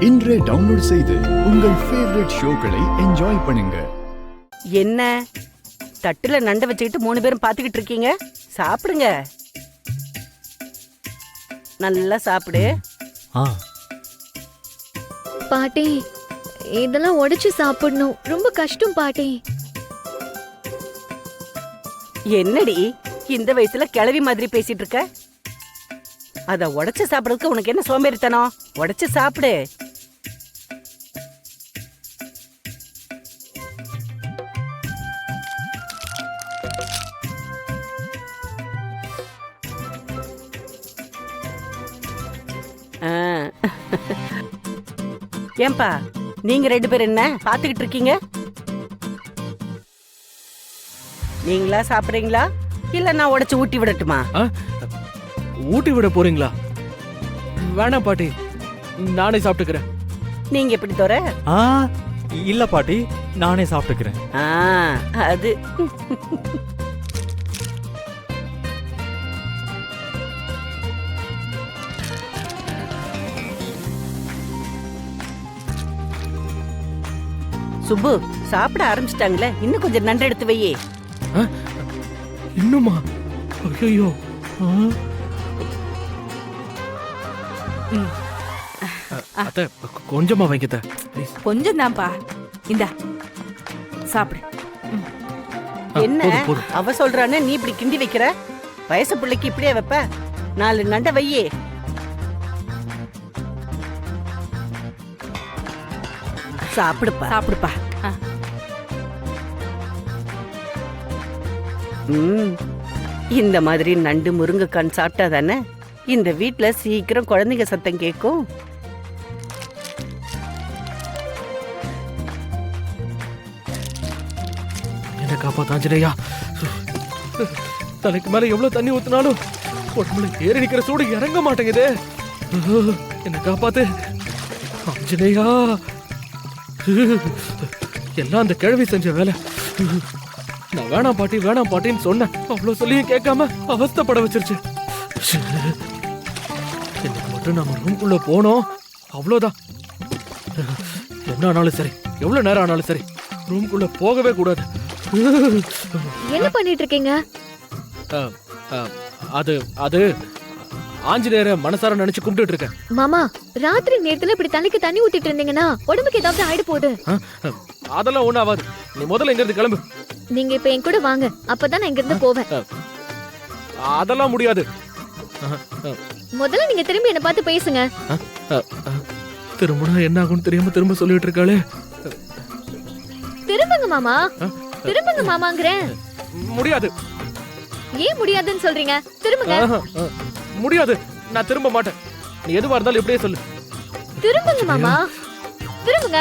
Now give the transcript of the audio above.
இன்றே டவுன்லோட் செய்து உங்கள் ஃபேவரட் ஷோக்களை என்ஜாய் பண்ணுங்க. என்ன தட்டுல நண்டை வச்சுக்கிட்டு 3 பேரும் பாத்துக்கிட்டு இருக்கீங்க? சாப்பிடுங்க, நல்லா சாப்பிடு. பாட்டி, இதெல்லாம் உடைச்சு சாப்பிடணும், ரொம்ப கஷ்டம் பாட்டி. என்னடி இந்த வயசுல கிழவி மாதிரி பேசிட்டு இருக்க? அத உடைச்சு சாப்பிடுறதுக்கு உனக்கு என்ன சோம்பேறித்தனம்? உடைச்சு சாப்பிடு. ஏன்பா நீங்க 2 பேர் என்ன பாத்துக்கிட்டு இருக்கீங்க? நீங்களா சாப்பிடுறீங்களா இல்ல நான் உடைச்சு ஊட்டி விடட்டுமா? ஊட்டி விட போறீங்களா? வேணாம் பாட்டி, நானே சாப்பிட்டுக்கிறேன். நீங்க எப்படி தோற? இல்ல பாட்டி, நானே சாப்பிட்டுக்கிறேன். அது சுப்பு சாப்பிட ஆரம்பிச்சிட்டாங்களே, இன்னும் கொஞ்சம் நண்டு எடுத்து வையே. இன்னுமா? ஐயோ, அத்தை கொஞ்சமா வைக்கத்த. கொஞ்சம் தான்ப்பா, இந்த சாப்பிடு. என்ன அவ சொல்றானே நீ இப்படி கிண்டி வைக்கிற? வயசு பிள்ளைக்கு இப்படியே வைப்ப? 4 நண்டை வையே. சாப்பிடுப்பா சாப்பிடுப்பா. இந்த மாதிரி நண்டு முருங்கைக்கான் சாப்பிட்டா தானே இந்த வீட்டுல சீக்கிரம் குழந்தைங்க சத்தம் கேட்கும். என்ன காப்பாத்தாஞ்சனையா, தலைக்கு மேல எவ்வளவு தண்ணி ஊத்தினாலும் உடம்புல ஏறி நிக்கிற சூடு இறங்க மாட்டேங்குது. என்ன காப்பாத்து ஆஞ்சனையா. எல்லாம் அந்த கிழவி செஞ்ச வேலை. நான் வேணாம் பாட்டி வேணாம் பாட்டின்னு சொன்னேன், அவ்வளவு சொல்லியும் கேட்காம அவஸ்தைப்பட வச்சிருச்சு. எனக்கு மட்டும் நம்ம ரூம்குள்ள போனோம், அவ்வளவுதான். என்ன ஆனாலும் சரி, எவ்வளவு நேரம் ஆனாலும் சரி, ரூம்குள்ள போகவே கூடாது. என்ன பண்ணிட்டு இருக்கீங்க? அது அது ஆஞ்சநேயரை மனசார நினைச்சு கும்பிட்டு இருக்கேன். மாமா, ராத்திரி நேரத்துல இப்படி தலைக்கு தண்ணி ஊத்திட்டு இருந்தீங்கன்னா உடம்புக்கு ஏதாவது ஆயிடு போகுது. அதெல்லாம் ஒண்ணு ஆகாது. நீ முதல்ல இங்க இருந்து கிளம்பு. நீங்க இப்ப என் கூட வாங்க, அப்பதான் நான் இங்க இருந்து போவேன். அதெல்லாம் முடியாது. முதல்ல நீங்க திரும்பி என்ன பார்த்து பேசுங்க. திரும்பினா என்ன ஆகும்னு தெரியாம திரும்ப சொல்லிட்டு இருக்காளே. திரும்புங்க மாமா, திரும்புங்க மாமாங்கிறேன். முடியாது. ஏன் முடியாதுன்னு சொல்றீங்க? திரும்புங்க. முடியாது, நான் திரும்ப மாட்டேன். நீ எதுவா இருந்தாலும் இப்படியே சொல்லு. திரும்புங்க மாமா, திரும்புங்க.